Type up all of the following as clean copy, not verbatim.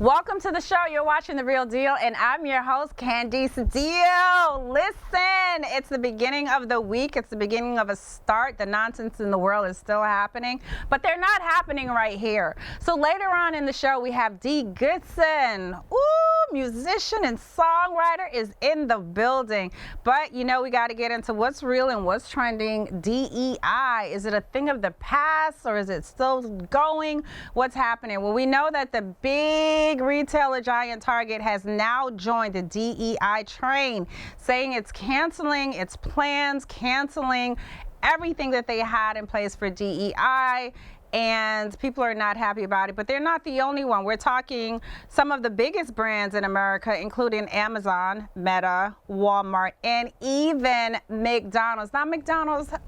Welcome to the show. You're watching The Real Deal, and I'm your host, Candice Diehl. Listen, it's the beginning of the week. It's the beginning of a start. The nonsense in the world is still happening, but they're not happening right here. So later on in the show, we have Dee Goodson. Ooh, musician and songwriter is in the building. But, you know, we got to get into what's real and what's trending. DEI, is it a thing of the past, or is it still going? What's happening? Well, we know that the big retailer giant Target has now joined the DEI train, saying it's canceling its plans, canceling everything that they had in place for DEI, and people are not happy about it. But they're not the only one. We're talking some of the biggest brands in America, including Amazon, Meta, Walmart, and even McDonald's. Not McDonald's.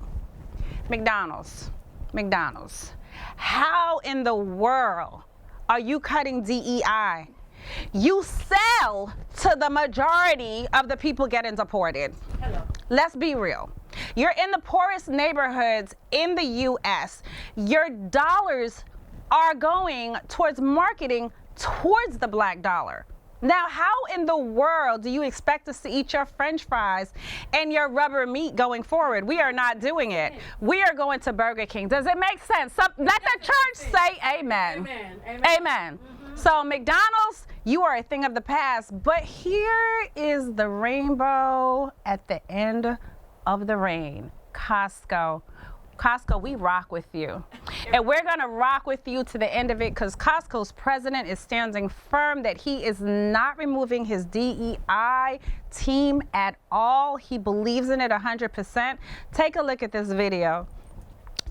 How in the world are you cutting DEI? You sell to the majority of the people getting deported. Hello. Let's be real. You're in the poorest neighborhoods in the U.S. Your dollars are going towards marketing towards the black dollar. Now, how in the world do you expect us to eat your French fries and your rubber meat going forward? We are not doing it. We are going to Burger King. Does it make sense? Let the church say amen. Amen. Mm-hmm. So McDonald's, you are a thing of the past, but here is the rainbow at the end of the rain. Costco, we rock with you. And we're going to rock with you to the end of it, because Costco's president is standing firm that he is not removing his DEI team at all. He believes in it 100%. Take a look at this video.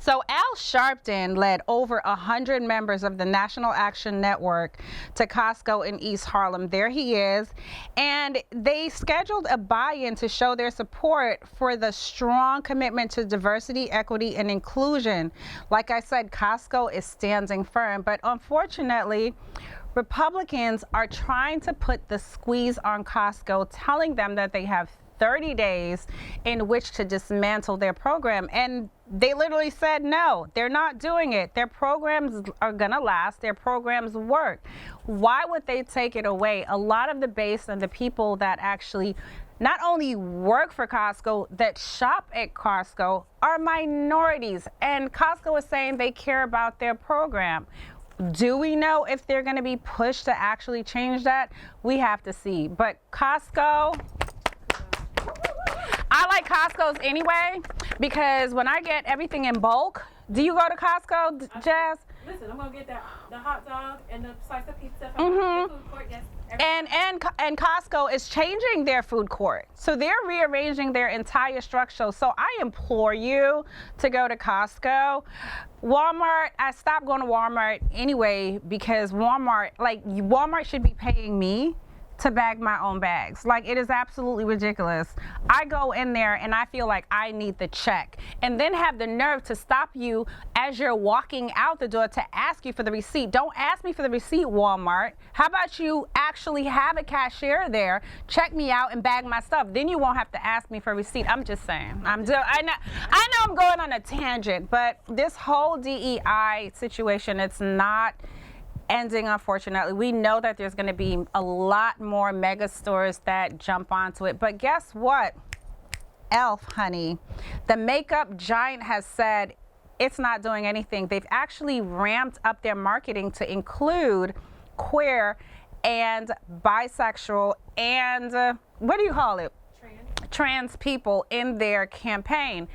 So Al Sharpton led over 100 members of the National Action Network to Costco in East Harlem. There he is. And they scheduled a buy-in to show their support for the strong commitment to diversity, equity, and inclusion. Like I said, Costco is standing firm. But unfortunately, Republicans are trying to put the squeeze on Costco, telling them that they have 30 days in which to dismantle their program. And they literally said no, they're not doing it. Their programs are gonna last, their programs work. Why would they take it away? A lot of the base and the people that actually not only work for Costco, that shop at Costco, are minorities. And Costco is saying they care about their program. Do we know if they're gonna be pushed to actually change that? We have to see. But Costco, I like Costco's anyway, because when I get everything in bulk, do you go to Costco, Jazz? Listen, I'm gonna get the hot dog and the slice of pizza Mm-hmm. from the food court. Yes. And Costco is changing their food court. So they're rearranging their entire structure. So I implore you to go to Costco. Walmart, I stopped going to Walmart anyway, because Walmart should be paying me to bag my own bags. Like, it is absolutely ridiculous. I go in there and I feel like I need the check, and then have the nerve to stop you as you're walking out the door to ask you for the receipt. Don't ask me for the receipt, Walmart. How about you actually have a cashier there, check me out and bag my stuff? Then you won't have to ask me for a receipt. I'm just saying. I know I'm going on a tangent, but this whole DEI situation, it's not ending, unfortunately. We know that there's going to be a lot more mega stores that jump onto it. But guess what? Elf, honey, the makeup giant, has said it's not doing anything. They've actually ramped up their marketing to include queer and bisexual and what do you call it? Trans people in their campaign.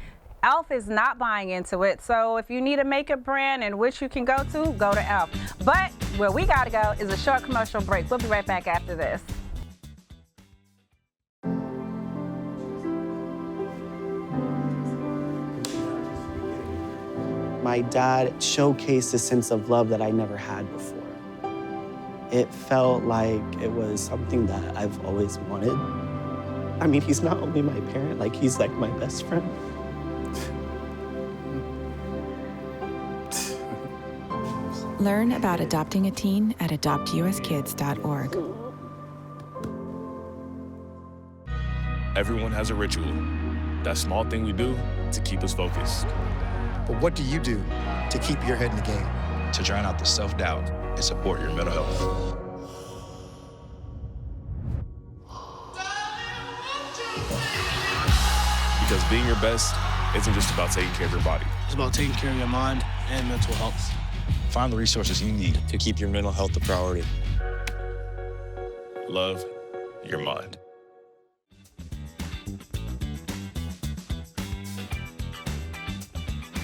Elf is not buying into it. So if you need a makeup brand in which you can go to Elf. But where we gotta go is a short commercial break. We'll be right back after this. My dad showcased a sense of love that I never had before. It felt like it was something that I've always wanted. I mean, he's not only my parent, like, he's like my best friend. Learn about adopting a teen at adoptuskids.org. Everyone has a ritual, that small thing we do to keep us focused. But what do you do to keep your head in the game? To drown out the self-doubt and support your mental health. Because being your best isn't just about taking care of your body. It's about taking care of your mind and mental health. Find the resources you need to keep your mental health a priority. Love your mind.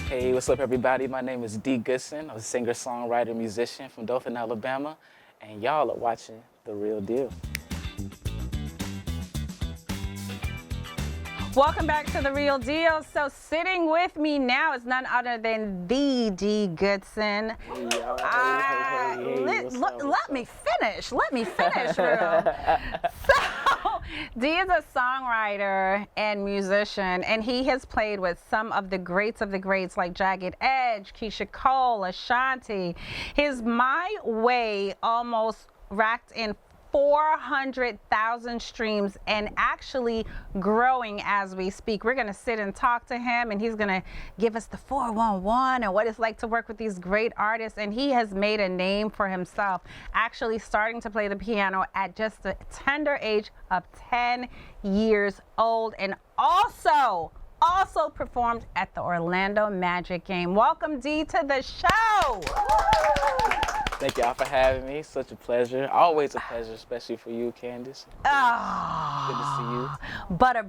Hey, what's up, everybody? My name is Dee Goodson. I'm a singer-songwriter, musician from Dothan, Alabama, and y'all are watching The Real Deal. Welcome back to The Real Deal. So sitting with me now is none other than the Dee Goodson. Let me finish, girl. So, Dee is a songwriter and musician, and he has played with some of the greats like Jagged Edge, Keisha Cole, Ashanti. His My Way almost racked in 400,000 streams and actually growing as we speak. We're gonna sit and talk to him, and he's gonna give us the 411 and what it's like to work with these great artists. And he has made a name for himself, actually starting to play the piano at just the tender age of 10 years old, and also performed at the Orlando Magic game. Welcome, Dee, to the show. Thank y'all for having me. Such a pleasure. Always a pleasure, especially for you, Candice. Oh, Good to see you. Butter.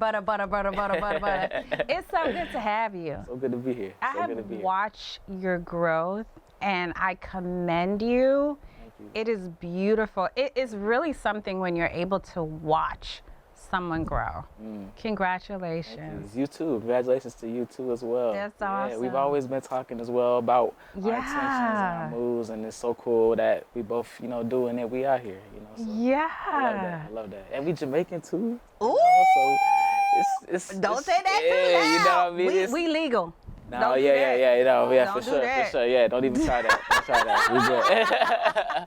It's so good to have you. So good to be here. I have watched your growth, and I commend you. Thank you. It is beautiful. It is really something when you're able to watch someone grow. Congratulations. You too. Congratulations to you too as well. That's awesome. Yeah, we've always been talking as well about our intentions and our moves, and it's so cool that we both, doing it. We out here, So Yeah. I love that. And we Jamaican too. Ooh. So it's Don't say that too yeah, loud. you know what I mean? We legal. No, Don't do yeah, that. for do sure, that. for sure. Yeah, don't even try that. Don't try that. We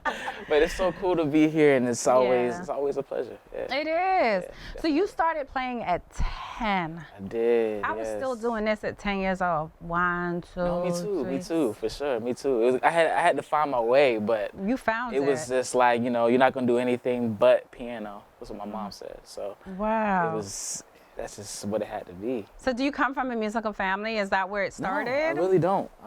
good. But it's so cool to be here, and it's always a pleasure. Yeah. It is. Yeah, So you started playing at 10. I did. I was still doing this at 10 years old. 1, 2, No, me three. too, for sure, me too. I had to find my way, but You found it. it was just like, you're not gonna do anything but piano. That's what my mom said. So Wow. that's just what it had to be. So do you come from a musical family? Is that where it started? No, I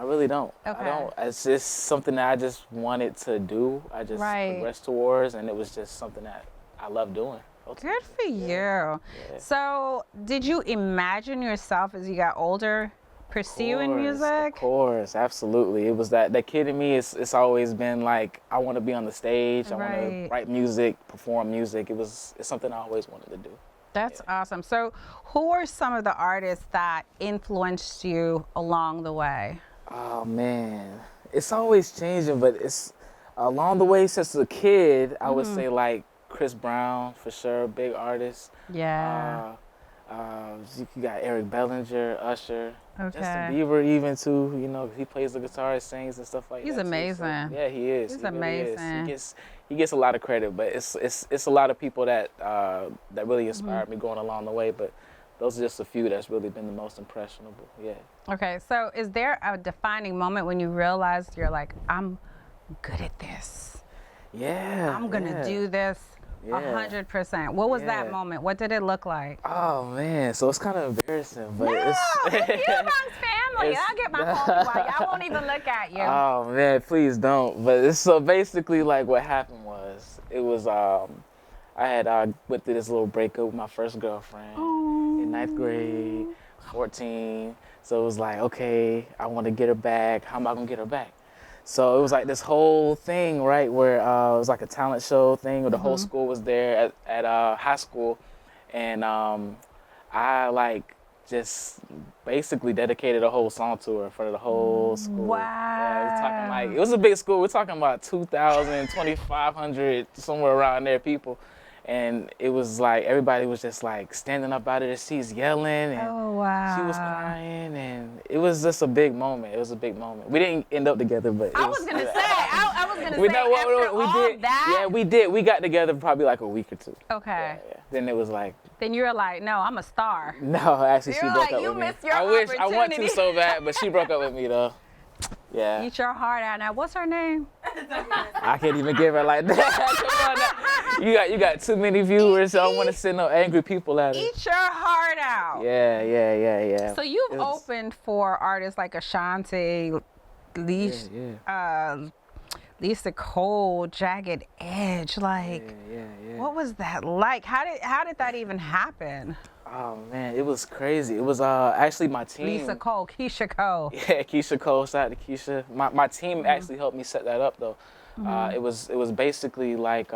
really don't. Okay. I don't. It's just something that I just wanted to do. I just progressed towards, and it was just something that I love doing. Ultimately. Good for you. Yeah. So did you imagine yourself as you got older pursuing music? Of course, absolutely. It was that kid in me. It's always been like, I want to be on the stage. I want to write music, perform music. It's something I always wanted to do. That's awesome. So who are some of the artists that influenced you along the way? Oh man, it's always changing, but it's along the way since a kid, I would say like Chris Brown for sure, big artist. Yeah. You got Eric Bellinger, Usher, Okay. Justin Bieber even too, he plays the guitar, sings and stuff like He's that. amazing. So, yeah, he is. He's He really amazing. is. He gets a lot of credit, but it's a lot of people that really inspired me going along the way, but those are just a few that's really been the most impressionable. Yeah. Okay, so is there a defining moment when you realized you're like, I'm good at this? Yeah. I'm gonna do this 100%. What was that moment? What did it look like? Oh man, so it's kind of embarrassing, but No, it's you amongst family. I'll get my phone while y'all won't even look at you. Oh man, please don't. But it's so basically like what happened was it was I had went through this little breakup with my first girlfriend in 9th grade, 14. So it was like, okay, I want to get her back. How am I gonna get her back? So it was like this whole thing, right, where it was like a talent show thing where the whole school was there at high school. And I like just basically dedicated a whole song to her in front of the whole school. Wow. Yeah, it was a big school. We're talking about 2,000, 2,500, somewhere around there people. And it was like everybody was just like standing up out of their seats yelling, and she was crying, and it was just a big moment. It was a big moment. We didn't end up together, but I was gonna say after all did. that. Yeah, we did. We got together probably like a week or two. Okay. Yeah. Then it was like. Then you were like, no, I'm a star. No, actually, she You're broke like, up you with me. missed your I want to opportunity. so bad, but she broke up with me though. Yeah. Eat your heart out. Now, what's her name? I can't even give her like that. Come on now. you got too many viewers. So I don't want to send no angry people at it. Eat your heart out. Yeah. So you've opened for artists like Ashanti, Lisa Cole, Jagged Edge. Like, what was that like? How did that even happen? Oh man, it was crazy. It was actually my team. Lisa Cole, Keisha Cole. Yeah, Keisha Cole. Shout out to Keisha. My team actually helped me set that up though. It was basically like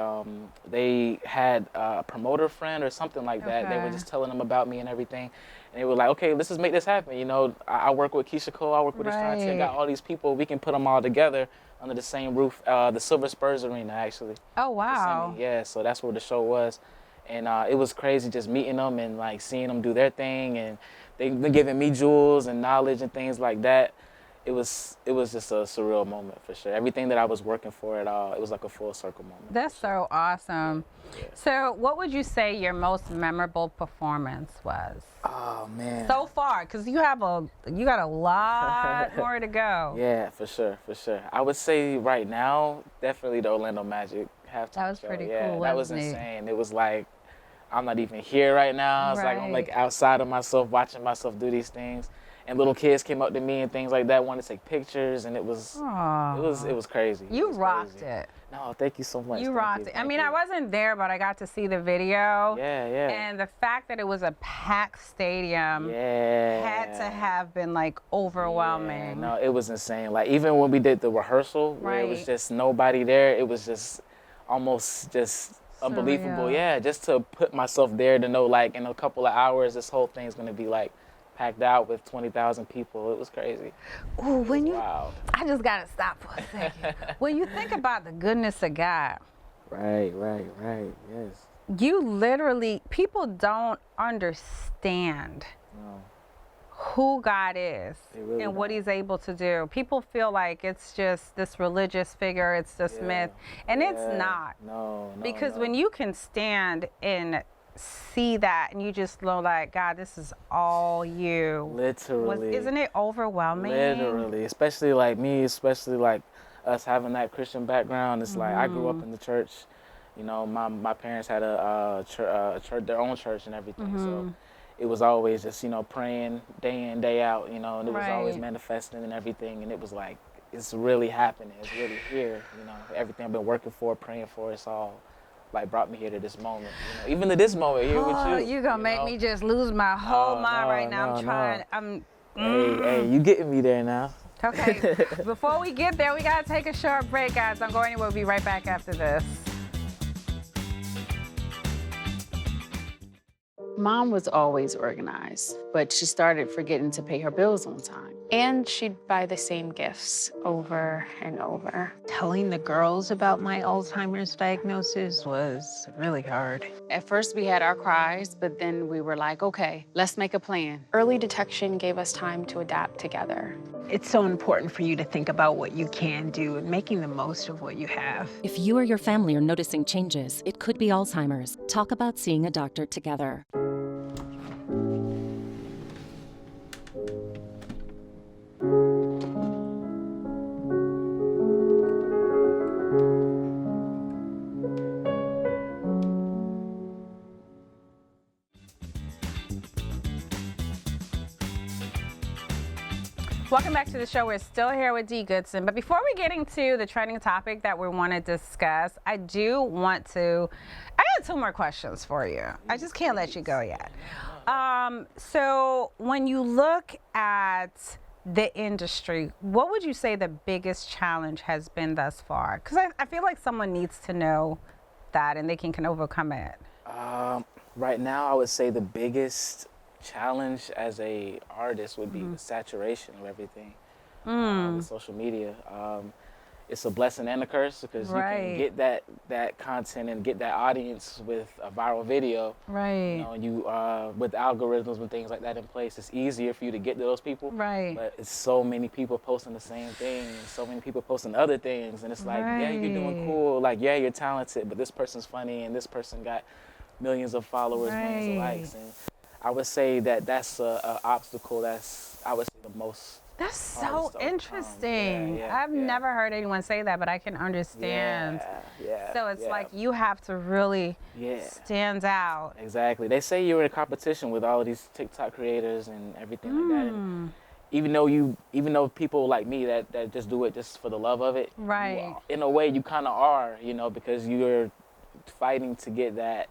they had a promoter friend or something like that. They were just telling them about me and everything, and they were like, okay, let's just make this happen. You know, I work with Keisha Cole. I work with Ashanti. I got all these people. We can put them all together under the same roof. The Silver Spurs Arena actually. Oh wow. Yeah, so that's where the show was. And it was crazy just meeting them and like seeing them do their thing, and they've been giving me jewels and knowledge and things like that. It was just a surreal moment for sure. Everything that I was working for it was like a full circle moment. That's so awesome. Yeah. So what would you say your most memorable performance was? Oh man. So far, because you got a lot more to go. Yeah, for sure. I would say right now, definitely the Orlando Magic halftime That was show. pretty Yeah, cool. that was insane. It was like I'm not even here right now. It's like I'm like outside of myself, watching myself do these things. And little kids came up to me and things like that, wanted to take pictures, and it was crazy. You rocked it. No, thank you so much. You rocked it. I mean, I wasn't there, but I got to see the video. Yeah. And the fact that it was a packed stadium had to have been like overwhelming. Yeah, no, it was insane. Like even when we did the rehearsal, where it was just nobody there, it was just almost just unbelievable. Yeah, just to put myself there to know like in a couple of hours, this whole thing's gonna be like packed out with 20,000 people. It was crazy. Ooh, wild. I just gotta stop for a second. When you think about the goodness of God. Right, yes. You literally, people don't understand who God is and what he's able to do. People feel like it's just this religious figure, it's this myth, and it's not. No. Because when you can stand and see that and you just know like, God, this is all you. Literally. Isn't it overwhelming? Literally, especially like me, especially like us having that Christian background. It's like I grew up in the church. You know, my parents had a church, their own church and everything. So it was always just, you know, praying day in, day out, you know, and it was always manifesting and everything. And it was like, it's really happening. It's really here. You know, everything I've been working for, praying for, it's all like brought me here to this moment, you know, even to this moment here with you. You're gonna make me just lose my whole mind right now. Hey, you getting me there now. Okay, before we get there, we gotta take a short break, guys. Don't go anywhere. We'll be right back after this. Mom was always organized, but she started forgetting to pay her bills on time. And she'd buy the same gifts over and over. Telling the girls about my Alzheimer's diagnosis was really hard. At first we had our cries, but then we were like, okay, let's make a plan. Early detection gave us time to adapt together. It's so important for you to think about what you can do and making the most of what you have. If you or your family are noticing changes, it could be Alzheimer's. Talk about seeing a doctor together. Welcome back to the show. We're still here with Dee Goodson. But before we get into the trending topic that we want to discuss, I got 2 more questions for you. I just can't let you go yet. So when you look at the industry, what would you say the biggest challenge has been thus far? Because I feel like someone needs to know that and they can overcome it. Right now, I would say the biggest challenge as a artist would be the saturation of everything with social media. It's a blessing and a curse because you can get that content and get that audience with a viral video. Right. You know, with algorithms and things like that in place, it's easier for you to get to those people. Right. But it's so many people posting the same thing, and so many people posting other things, and it's like, yeah, you're doing cool, like, yeah, you're talented, but this person's funny, and this person got millions of followers, millions of likes, and I would say that that's an obstacle that's, I would say, the most That's so hardest to overcome. interesting. Yeah, I've never heard anyone say that, but I can understand. So it's like you have to really stand out. Exactly. They say you're in a competition with all of these TikTok creators and everything like that. And even though people like me that just do it just for the love of it, right? In a way, you kind of are, you know, because you're fighting to get that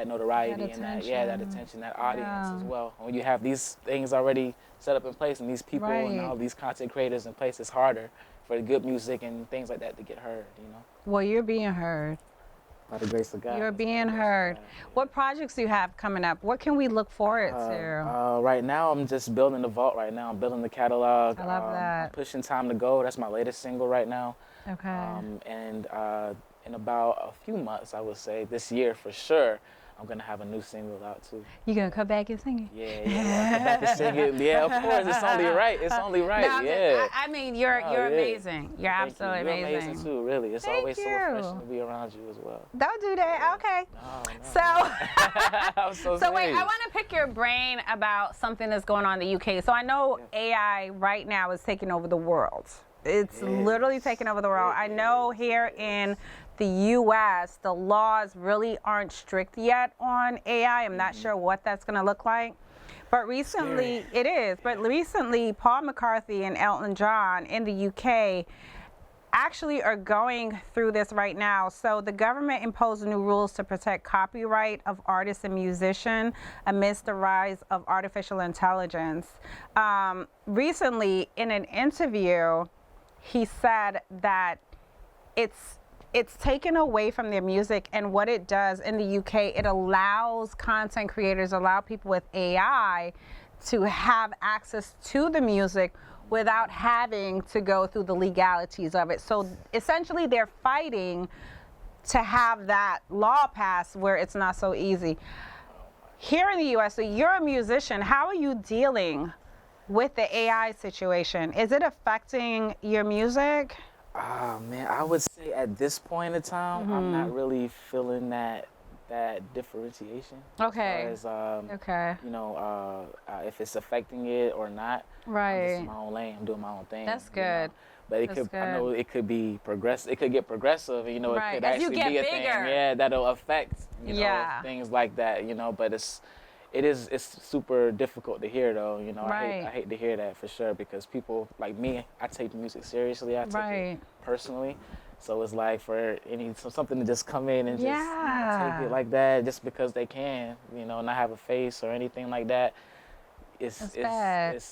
notoriety and that attention, that audience as well. When you have these things already set up in place and these people and all these content creators in place, it's harder for the good music and things like that to get heard, you know. Well, you're being heard. By the grace of God. You're being heard. What projects do you have coming up? What can we look forward to? Right now, I'm just building the vault right now. I'm building the catalog. I love that. I'm pushing Time to Go. That's my latest single right now. Okay. And in about a few months, I would say, this year for sure, I'm going to have a new single out too. You going to come back and sing it? Yeah, come back and sing it. Yeah, of course. It's only right. It's only right. No, I mean, you're amazing. You're absolutely You're amazing. amazing too, really. It's always so refreshing to be around you as well. Don't do that. Okay. I'm So wait, I want to pick your brain about something that's going on in the UK. So I know AI right now is taking over the world. It's literally taking over the world. I know here in the U.S., the laws really aren't strict yet on AI. I'm not sure what that's going to look like. But recently, it is. But recently, Paul McCartney and Elton John in the UK actually are going through this right now. So the government imposed new rules to protect copyright of artists and musicians amidst the rise of artificial intelligence. Recently, in an interview, he said that it's taken away from their music, and what it does in the UK, it allows content creators, allow people with AI to have access to the music without having to go through the legalities of it. So essentially they're fighting to have that law passed where it's not so easy. Here in the US, so you're a musician, how are you dealing with the AI situation? Is it affecting your music? Man, I would say at this point in time, I'm not really feeling that differentiation. Okay. As far as, you know, if it's affecting it or not. Right. I'm just in my own lane. I'm doing my own thing. That's good. Know? But it could, I know it could be progressive. It could get progressive. You know, it could actually be a thing. Yeah, that'll affect, you know, things like that. You know, but it's super difficult to hear though. You know, I hate to hear that for sure, because people like me, I take music seriously. I take it personally. So it's like for something to just come in and just take it like that just because they can, you know, not have a face or anything like that. It's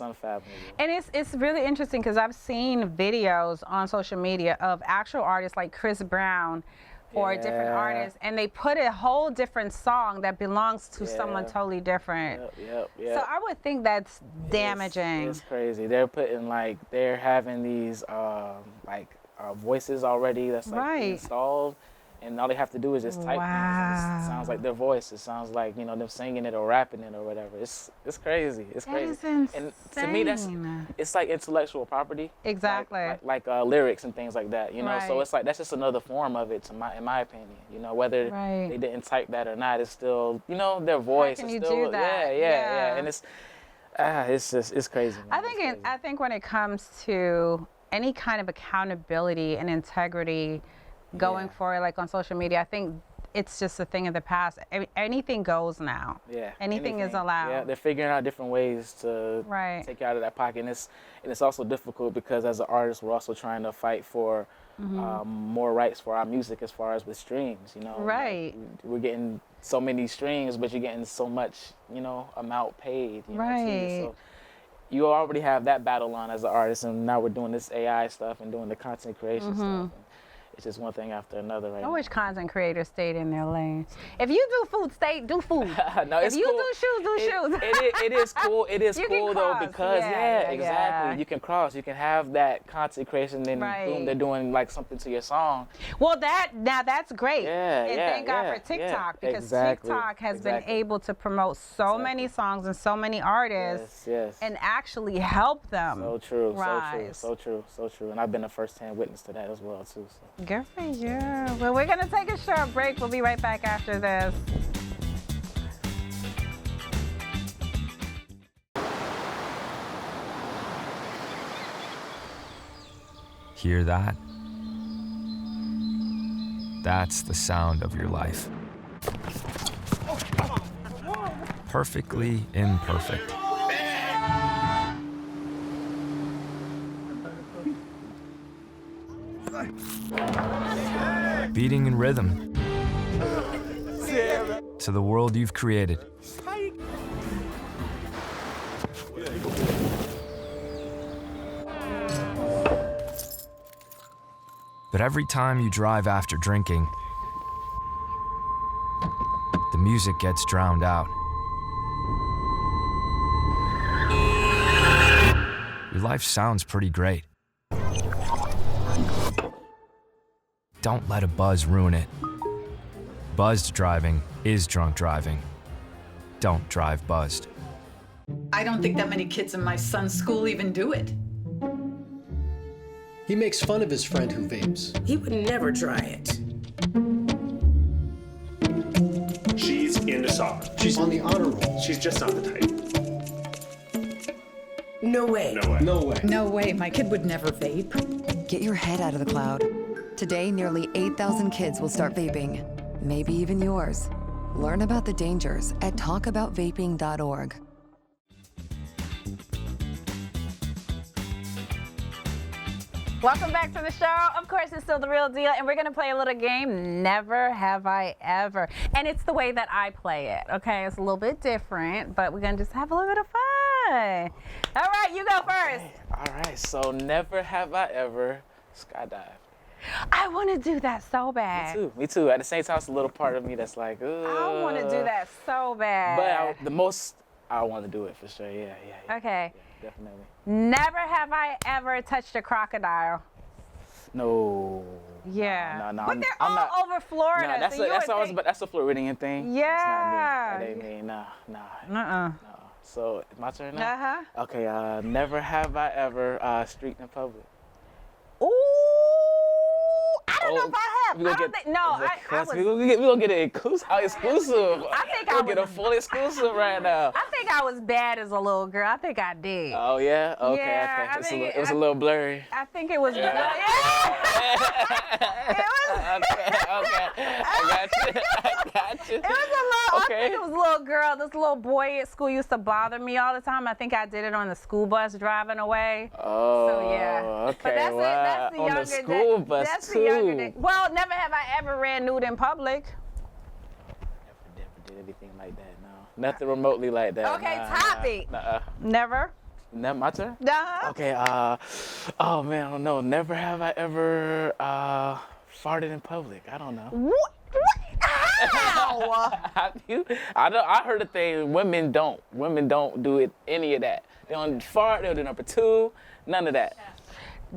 unfathomable. And it's really interesting because I've seen videos on social media of actual artists like Chris Brown or different artists, and they put a whole different song that belongs to someone totally different. Yep. So I would think that's damaging. It's crazy. They're having these voices already that's installed, and all they have to do is just type. It sounds like their voice. It sounds like, you know, them singing it or rapping it or whatever. It's crazy. It's crazy. Is insane. And to me, it's like intellectual property. Exactly. Like lyrics and things like that. You know, so it's like that's just another form of it, in my opinion. You know, whether they didn't type that or not, it's still, you know, their voice. How can you still, do that? Yeah. And it's crazy. Man. I think when it comes to any kind of accountability and integrity going forward, like on social media, I think it's just a thing of the past. Anything goes now. Yeah. Anything is allowed. Yeah, they're figuring out different ways to take you out of that pocket. And it's also difficult because as an artist, we're also trying to fight for more rights for our music as far as with streams, you know. Right. Like we're getting so many streams, but you're getting so much, you know, amount paid. You know, too. So you already have that battle on as an artist, and now we're doing this AI stuff and doing the content creation stuff. It's just one thing after another right now. I wish content creators stayed in their lane. If you do food, do food. No, it's if you cool. do shoes, do shoes. It is cool. It is cool though, because exactly. Yeah. You can cross. You can have that content creation, and boom, they're doing like something to your song. Well, that's great. And thank God for TikTok, because TikTok has been able to promote so many songs and so many artists, and actually help them. So true. rise. So true. And I've been a first-hand witness to that as well too. So. Good for you. Well, we're going to take a short break. We'll be right back after this. Hear that? That's the sound of your life. Perfectly imperfect. Beating in rhythm to the world you've created. But every time you drive after drinking, the music gets drowned out. Your life sounds pretty great. Don't let a buzz ruin it. Buzzed driving is drunk driving. Don't drive buzzed. I don't think that many kids in my son's school even do it. He makes fun of his friend who vapes. He would never try it. She's into soccer. She's on the honor roll. She's just not the type. No way. No way. No way. No way, my kid would never vape. Get your head out of the cloud. Today, nearly 8,000 kids will start vaping. Maybe even yours. Learn about the dangers at talkaboutvaping.org. Welcome back to the show. Of course, it's still The Real Deal, and we're going to play a little game, Never Have I Ever. And it's the way that I play it, okay? It's a little bit different, but we're going to just have a little bit of fun. All right, you go first. All right, so never have I ever skydived. I want to do that so bad. Me too. At the same time, it's a little part of me that's like, I want to do that so bad. But I want to do it for sure. Yeah. Okay. Yeah, definitely. Never have I ever touched a crocodile. No. Yeah. No. But they're all over Florida. Nah, that's a Floridian thing. Yeah. That's not me. That ain't me. Nah. No. So, my turn now? Uh-huh. Okay, never have I ever streaked in public. Ooh. I don't know if I have. I don't think. No, I was. We're gonna get an exclusive. I think we'll get a full exclusive right now. I think I was bad as a little girl. I think I did. Oh yeah. Okay. Yeah, Okay. It was a little blurry. I think it was. Yeah. It was. Okay. I got you. It was a little. Okay. I think it was a little girl. This little boy at school used to bother me all the time. I think I did it on the school bus driving away. Oh. So yeah. Okay. But that's wow. That's the on younger the school bus that's too. The younger day. Well, never have I ever ran nude in public. Never did anything like that. No. Nothing remotely like that. Okay, topic. Never. My turn? Uh-huh. Okay, oh man, I don't know. Never have I ever farted in public. I don't know. What? Ow! Have you? I heard a thing, women don't do it, any of that. They don't fart, they don't do number two, none of that.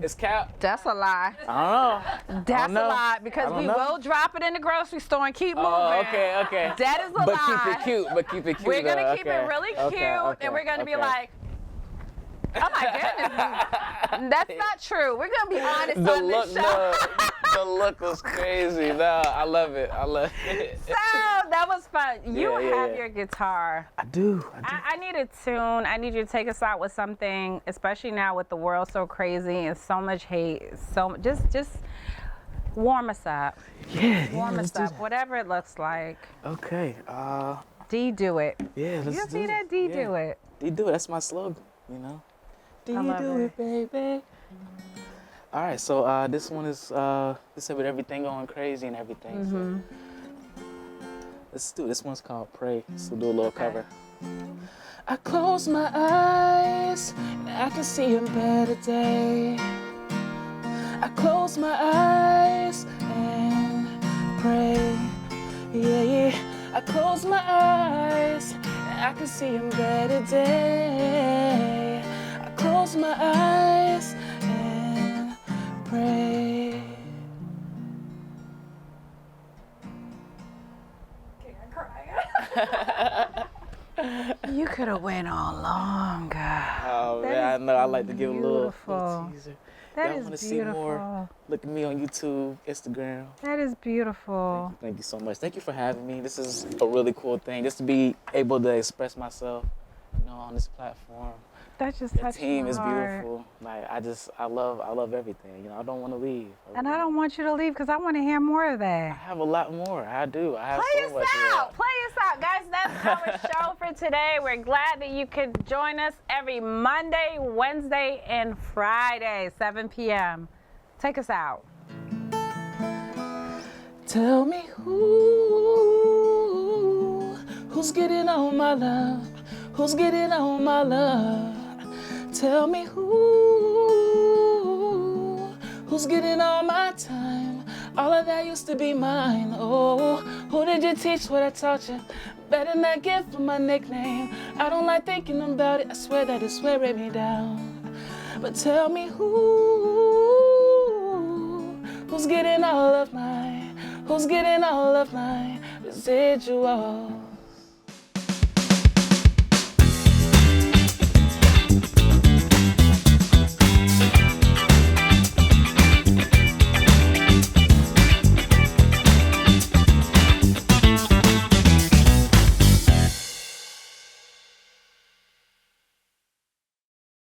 It's cap? That's a lie. I don't know. That's a lie because we will drop it in the grocery store and keep moving. Oh, okay. That is a lie. But keep it cute. We're gonna keep it really cute, and we're gonna be like, oh my goodness, that's not true. We're gonna be honest on this show. The look was crazy. No, I love it. So that was fun. You have your guitar. I do. I need a tune. I need you to take us out with something, especially now with the world so crazy and so much hate. So just warm us up. Warm us up. Whatever it looks like. Okay. Dee, do it. Yeah, let's do it. You see that? Dee, do it. Dee, do it. That's my slogan. You know. Dee, do it, baby. All right, so this one is this is with everything going crazy and everything. Mm-hmm. So let's do it. This one's called Pray. So we'll do a little cover. I close my eyes and I can see a better day. I close my eyes and pray. Yeah. I close my eyes and I can see a better day. I close my eyes and pray. You could have went on longer. Oh man, I know. I like to give a little teaser. That Y'all is want to beautiful. see more? Look at me on YouTube, Instagram. That is beautiful. Thank you so much. Thank you for having me. This is a really cool thing, just to be able to express myself, on this platform. That just Your touched team my is heart. beautiful. Like I love everything. You know, I don't want to leave. And I don't want you to leave because I want to hear more of that. I have a lot more. I do. I have Play so us much out. Play us out, guys. That's our show for today. We're glad that you could join us every Monday, Wednesday, and Friday, 7 p.m. Take us out. Tell me who's getting all my love? Who's getting all my love? Tell me who's getting all my time? All of that used to be mine. Oh, who did you teach what I taught you? Better not give for my nickname. I don't like thinking about it. I swear that it's wearing me down. But tell me who's getting all of mine? Who's getting all of my residual?